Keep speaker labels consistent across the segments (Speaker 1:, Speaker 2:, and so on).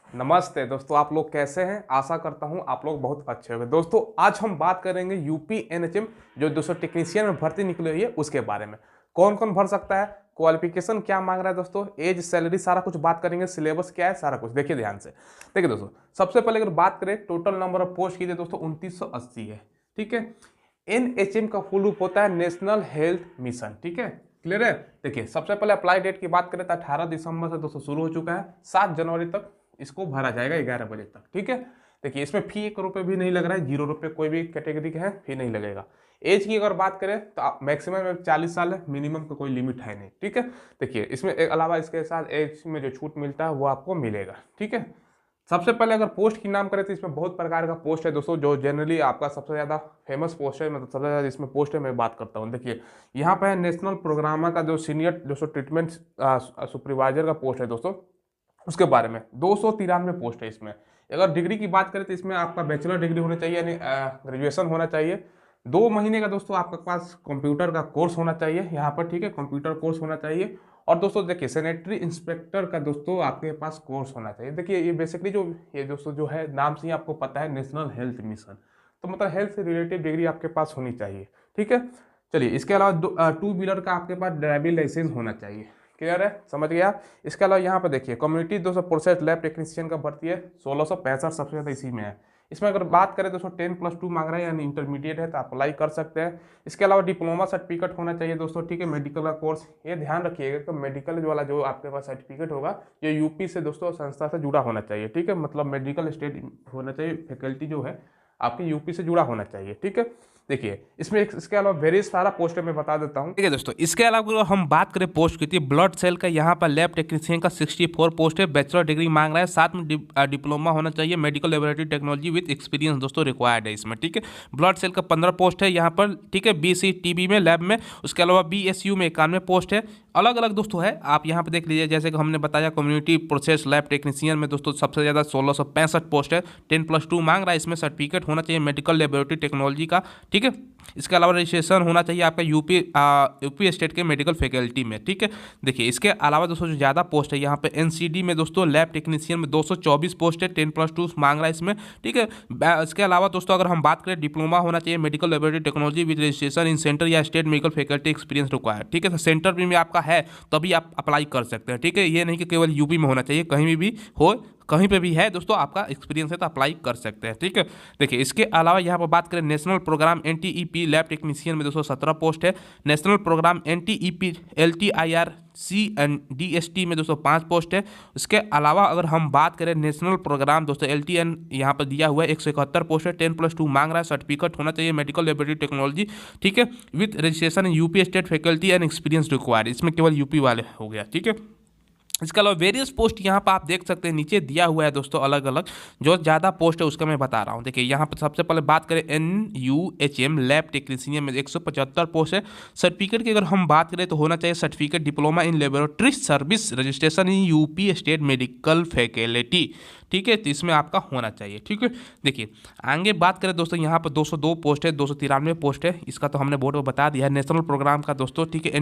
Speaker 1: नमस्ते दोस्तों, आप लोग कैसे हैं। आशा करता हूं आप लोग बहुत अच्छे होंगे। दोस्तों आज हम बात करेंगे यूपी एनएचएम जो 200 टेक्नीशियन में भर्ती निकली हुई है उसके बारे में। कौन कौन भर सकता है, क्वालिफिकेशन क्या मांग रहा है दोस्तों, एज, सैलरी, सारा कुछ बात करेंगे। सिलेबस क्या है, सारा कुछ देखिए ध्यान से। देखिए दोस्तों, सबसे पहले अगर बात करें टोटल नंबर ऑफ पोस्ट की दोस्तों 2980 है। ठीक है। एनएचएम का फुल रूप होता है नेशनल हेल्थ मिशन। ठीक है, क्लियर है। देखिए सबसे पहले अप्लाई डेट की बात करें तो 18 दिसंबर से दोस्तों शुरू हो चुका है। 7 जनवरी तक इसको भरा जाएगा 11 बजे तक। ठीक है। देखिए इसमें फी 1 रुपये भी नहीं लग रहा है, 0 रुपये कोई भी कैटेगरी का है फी नहीं लगेगा। एज की अगर बात करें तो मैक्सिमम 40 साल है, मिनिमम का कोई लिमिट है नहीं। ठीक है। देखिए इसमें एक अलावा इसके साथ एज में जो छूट मिलता है वो आपको मिलेगा। ठीक है। सबसे पहले अगर पोस्ट की नाम करें तो इसमें बहुत प्रकार का पोस्ट है दोस्तों। जो जनरली आपका सबसे ज़्यादा फेमस पोस्ट है, मतलब सबसे ज़्यादा इसमें पोस्ट है मैं बात करता हूँ। देखिए यहाँ पे है नेशनल प्रोग्रामा का जो सीनियर दोस्तों ट्रीटमेंट सुपरवाइजर का पोस्ट है दोस्तों, उसके बारे में 293 पोस्ट है इसमें। अगर डिग्री की बात करें तो इसमें आपका बैचलर डिग्री होनी चाहिए, यानी ग्रेजुएशन होना चाहिए। 2 महीने का दोस्तों आपके पास कंप्यूटर का कोर्स होना चाहिए यहाँ पर। ठीक है, कंप्यूटर कोर्स होना चाहिए। और दोस्तों देखिए सैनिटरी इंस्पेक्टर का दोस्तों आपके पास कोर्स होना चाहिए। देखिए ये बेसिकली जो ये दोस्तों जो है नाम से ही आपको पता है नेशनल हेल्थ मिशन, तो मतलब हेल्थ से रिलेटेड डिग्री आपके पास होनी चाहिए। ठीक है। चलिए इसके अलावा 2 व्हीलर का आपके पास ड्राइविंग लाइसेंस होना चाहिए। क्लियर है, समझ गया। इसके अलावा यहाँ पर देखिए कम्युनिटी 200 प्रोसेस लैब टेक्नीशियन का भर्ती है 1665 सबसे ज़्यादा इसी में है। इसमें अगर बात करें दोस्तों 10+2 मांग रहा है, यानी इंटरमीडिएट है तो आप अप्लाई कर सकते हैं। इसके अलावा डिप्लोमा सर्टिफिकेट होना चाहिए दोस्तों। ठीक है, मेडिकल का कोर्स, ये ध्यान रखिएगा कि मेडिकल वाला जो आपके पास सर्टिफिकेट होगा ये यूपी से दोस्तों संस्था से जुड़ा होना चाहिए। ठीक है, मतलब मेडिकल स्टेट होना चाहिए, फैकल्टी जो है आपके यूपी से जुड़ा होना चाहिए। ठीक है। देखिए इसमें इसके अलावा वेरी सारा पोस्ट है, मैं बता देता हूँ।
Speaker 2: ठीक है दोस्तों, इसके अलावा अगर हम बात करें पोस्ट की तो ब्लड सेल का यहाँ पर लैब टेक्नीशियन का 64 पोस्ट है। बैचलर डिग्री मांग रहा है, साथ में डिप्लोमा होना चाहिए, medical laboratory technology with experience दोस्तों रिक्वायर्ड है इसमें। ठीक है, ब्लड सेल का 15 पोस्ट है यहाँ पर। ठीक है, BCTB में लैब में। उसके अलावा BSU में 91 पोस्ट है। अलग अलग दोस्तों है, आप यहाँ पर देख लीजिए। जैसे कि हमने बताया कम्युनिटी प्रोसेस लैब टेक्नीशियन में दोस्तों सबसे ज़्यादा 1665 पोस्ट है। 10+2 मांग रहा है, इसमें सर्टिफिकेट होना चाहिए मेडिकल लेबोरेटरी टेक्नोलॉजी का। ठीक है, इसके अलावा रजिस्ट्रेशन होना चाहिए आपका यूपी स्टेट के मेडिकल फैकल्टी में। ठीक है। देखिए इसके अलावा दोस्तों जो ज़्यादा पोस्ट है यहाँ पे NCD में दोस्तों लैब टेक्नीशियन में 224 पोस्ट है, 10+2 मांग रहा है इसमें। ठीक है। इसके अलावा दोस्तों अगर हम बात करें डिप्लोमा होना चाहिए medical laboratory technology with registration in centre या state medical faculty experience required. ठीक है, तो सेंटर भी में आपका है तभी आप अप्लाई कर सकते हैं। ठीक है, ये नहीं कि केवल यूपी में होना चाहिए, कहीं भी हो, कहीं पे भी है दोस्तों आपका एक्सपीरियंस है तो अप्लाई कर सकते हैं। ठीक है। देखिए इसके अलावा यहाँ पर बात करें national program NTEP lab technician में 217 पोस्ट है। National program NTEP LTIR CNDST में 205 पोस्ट है। इसके अलावा अगर हम बात करें नेशनल प्रोग्राम दोस्तों LTN यहाँ पर दिया हुआ है 171 पोस्ट है, 10+2 मांग रहा है, सर्टिफिकेट होना चाहिए मेडिकल लेबोरेटरी टेक्नोलॉजी। ठीक है, with registration UP state faculty and experience required, इसमें केवल यूपी वाले हो गया। ठीक है। इसके अलावा वेरियस पोस्ट यहाँ पर आप देख सकते हैं नीचे दिया हुआ है दोस्तों अलग अलग। जो ज़्यादा पोस्ट है उसका मैं बता रहा हूँ। देखिए यहाँ पर सबसे पहले बात करें NUHM लैब टेक्नीशियन में 175 पोस्ट है। सर्टिफिकेट की अगर हम बात करें तो होना चाहिए certificate diploma in laboratory service registration in UP state medical faculty. ठीक है, तो इसमें आपका होना चाहिए। ठीक है। देखिए आगे बात करें दोस्तों यहाँ पर 202 पोस्ट है, 293 पोस्ट है, इसका तो हमने बोर्ड में बता दिया है। नेशनल प्रोग्राम का दोस्तों ठीक है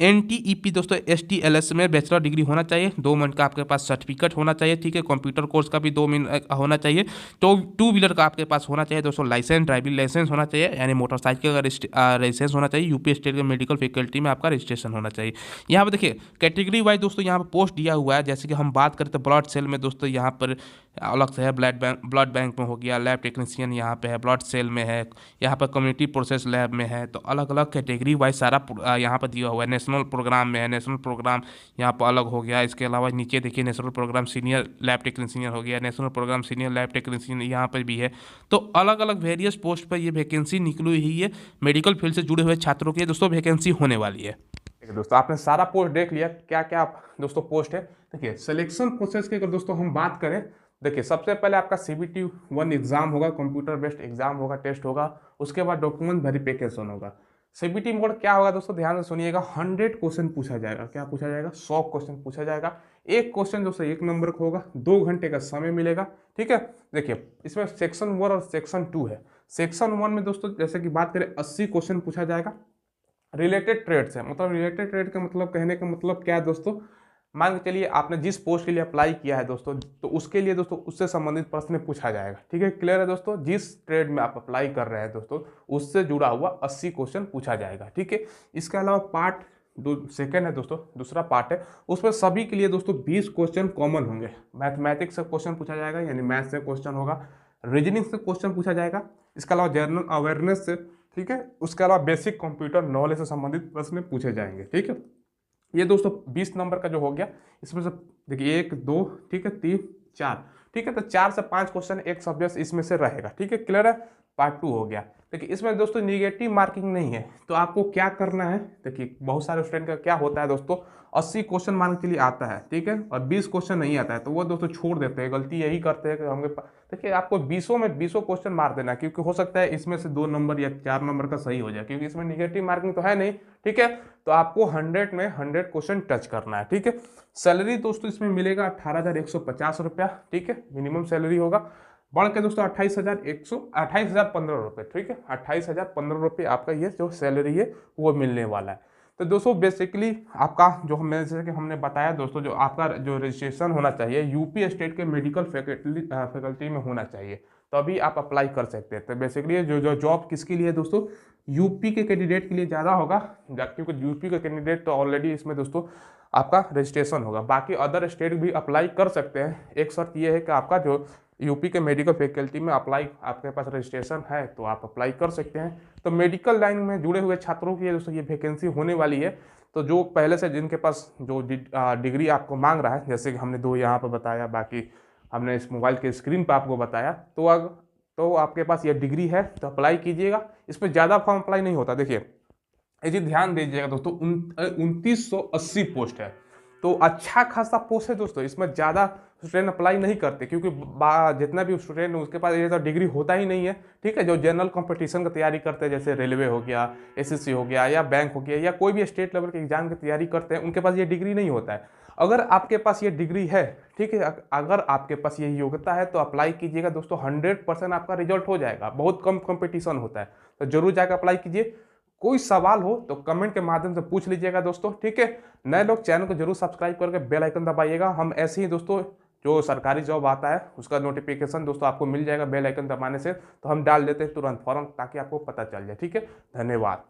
Speaker 2: NTEP दोस्तों STLS में बैचलर डिग्री होना चाहिए, 2 मंथ का आपके पास सर्टिफिकेट होना चाहिए। ठीक है, कंप्यूटर कोर्स का भी 2 महीने होना चाहिए। तो 2 व्हीलर का आपके पास होना चाहिए दोस्तों लाइसेंस, ड्राइविंग लाइसेंस होना चाहिए, यानी मोटरसाइकिल का लाइसेंस होना चाहिए। यूपी स्टेट के मेडिकल फैकल्टी में आपका रजिस्ट्रेशन होना चाहिए। यहाँ पर देखिए कैटेगरी वाइज दोस्तों यहाँ पर पोस्ट दिया हुआ है। जैसे कि हम बात करते हैं ब्लड सेल में दोस्तों यहाँ पर अलग से है, ब्लड बैंक में हो गया, लैब टेक्नीशियन यहाँ पे है, ब्लड सेल में है, यहाँ पर कम्युनिटी प्रोसेस लैब में है। तो अलग अलग कैटेगरी वाइज सारा यहाँ पर दिया हुआ है। नेशनल प्रोग्राम में है, नेशनल प्रोग्राम यहाँ पर अलग हो गया। इसके अलावा नीचे देखिए national program senior lab technician हो गया, national program senior lab technician यहाँ पर भी है। तो अलग अलग वेरियस पोस्ट पर ये वैकेंसी निकली हुई है। मेडिकल फील्ड से जुड़े हुए छात्रों की दोस्तों वैकेंसी होने वाली है।
Speaker 1: ठीक है दोस्तों, आपने सारा पोस्ट देख लिया क्या क्या दोस्तों पोस्ट है। देखिए सिलेक्शन प्रोसेस की अगर दोस्तों हम बात करें, देखिए सबसे पहले आपका CBT 1 एग्जाम होगा, कंप्यूटर बेस्ड एग्जाम होगा, टेस्ट होगा। उसके बाद डॉक्यूमेंट वेरिफिकेशन होगा। CBT मोड क्या होगा दोस्तों, ध्यान से सुनिएगा। 100 क्वेश्चन पूछा जाएगा। क्या पूछा जाएगा? 100 क्वेश्चन पूछा जाएगा। एक क्वेश्चन दोस्तों 1 नंबर का होगा, 2 घंटे का समय मिलेगा। ठीक है। देखिए इसमें सेक्शन 1 और सेक्शन 2 है। सेक्शन 1 में दोस्तों जैसे कि बात करें 80 क्वेश्चन पूछा जाएगा। रिलेटेड ट्रेड से, मतलब रिलेटेड ट्रेड का मतलब कहने का मतलब क्या है दोस्तों, मान के चलिए आपने जिस पोस्ट के लिए अप्लाई किया है दोस्तों, तो उसके लिए दोस्तों उससे संबंधित प्रश्न पूछा जाएगा। ठीक है, क्लियर है दोस्तों। जिस ट्रेड में आप अप्लाई कर रहे हैं दोस्तों, उससे जुड़ा हुआ 80 क्वेश्चन पूछा जाएगा। ठीक है, इसके अलावा पार्ट सेकेंड है दोस्तों, दूसरा पार्ट है, उसमें सभी के लिए दोस्तों 20 क्वेश्चन कॉमन होंगे। मैथमेटिक्स से क्वेश्चन पूछा जाएगा, यानी मैथ से क्वेश्चन होगा, रीजनिंग से क्वेश्चन पूछा जाएगा, इसके अलावा जनरल अवेयरनेस से, ठीक है, उसके अलावा बेसिक कंप्यूटर नॉलेज से संबंधित प्रश्न पूछे जाएंगे। ठीक है, ये दोस्तों 20 नंबर का जो हो गया, इसमें से देखिए 1 2 ठीक है 3 4, ठीक है, तो 4 से 5 क्वेश्चन एक सब्जेक्ट इसमें से रहेगा। ठीक है, क्लियर है। पार्ट 2 हो गया। देखिए इसमें दोस्तों निगेटिव मार्किंग नहीं है, तो आपको क्या करना है, देखिए बहुत सारे स्टूडेंट का क्या होता है दोस्तों, 80 क्वेश्चन मान के लिए आता है, ठीक है, और 20 क्वेश्चन नहीं आता है, तो वो दोस्तों छोड़ देते हैं। गलती यही करते हैं कि होंगे, देखिए आपको 20 में 20 क्वेश्चन मार देना, क्योंकि हो सकता है इसमें से 2 नंबर या 4 नंबर का सही हो जाए, क्योंकि इसमें निगेटिव मार्किंग तो है नहीं। ठीक है, तो आपको 100 में 100 क्वेश्चन टच करना है। ठीक है, सैलरी दोस्तों इसमें मिलेगा 18,150 रुपया। ठीक है, मिनिमम सैलरी होगा, बढ़ के दोस्तों 28,15 रुपये। ठीक है, 28,015 रुपये आपका ये जो सैलरी है वो मिलने वाला है। तो दोस्तों बेसिकली आपका जो जैसे कि हमने बताया दोस्तों, जो आपका जो रजिस्ट्रेशन होना चाहिए यूपी स्टेट के मेडिकल फैकल्टी में होना चाहिए, तो अभी आप अप्लाई कर सकते हैं। तो बेसिकली जो जॉब किसके लिए दोस्तों, यूपी के कैंडिडेट के लिए ज़्यादा होगा, क्योंकि यूपी का कैंडिडेट तो ऑलरेडी इसमें दोस्तों आपका रजिस्ट्रेशन होगा। बाकी अदर स्टेट भी अप्लाई कर सकते हैं। एक शर्त ये है कि आपका जो यूपी के मेडिकल फैकल्टी में अप्लाई, आपके पास रजिस्ट्रेशन है तो आप अप्लाई कर सकते हैं। तो मेडिकल लाइन में जुड़े हुए छात्रों की दोस्तों ये वैकेंसी होने वाली है। तो जो पहले से जिनके पास जो डिग्री आपको मांग रहा है, जैसे कि हमने 2 यहाँ पर बताया, बाकी हमने इस मोबाइल के स्क्रीन पर आपको बताया, तो आपके पास ये डिग्री है तो अप्लाई कीजिएगा। इसमें ज़्यादा फॉर्म अप्लाई नहीं होता। देखिए ये चीज़ ध्यान दीजिएगा दोस्तों, 2980 पोस्ट है, तो अच्छा खासा पोस्ट है दोस्तों। इसमें ज़्यादा स्टूडेंट अप्लाई नहीं करते, क्योंकि जितना भी स्टूडेंट है उसके पास ये तो डिग्री होता ही नहीं है। ठीक है, जो जनरल कंपटीशन की तैयारी करते हैं, जैसे रेलवे हो गया, एसएससी हो गया, या बैंक हो गया, या कोई भी स्टेट लेवल के एग्जाम की तैयारी करते हैं, उनके पास ये डिग्री नहीं होता है। अगर आपके पास ये डिग्री है, ठीक है, अगर आपके पास ये योग्यता है तो अप्लाई कीजिएगा दोस्तों, 100% आपका रिजल्ट हो जाएगा। बहुत कम कंपटीशन होता है, तो जरूर जाकर अप्लाई कीजिए। कोई सवाल हो तो कमेंट के माध्यम से पूछ लीजिएगा दोस्तों। ठीक है, नए लोग चैनल को जरूर सब्सक्राइब करके बेल आइकन दबाइएगा। हम ऐसे ही दोस्तों जो सरकारी जॉब आता है उसका नोटिफिकेशन दोस्तों आपको मिल जाएगा बेल आइकन दबाने से, तो हम डाल देते हैं तुरंत फॉर्म, ताकि आपको पता चल जाए। ठीक है, धन्यवाद।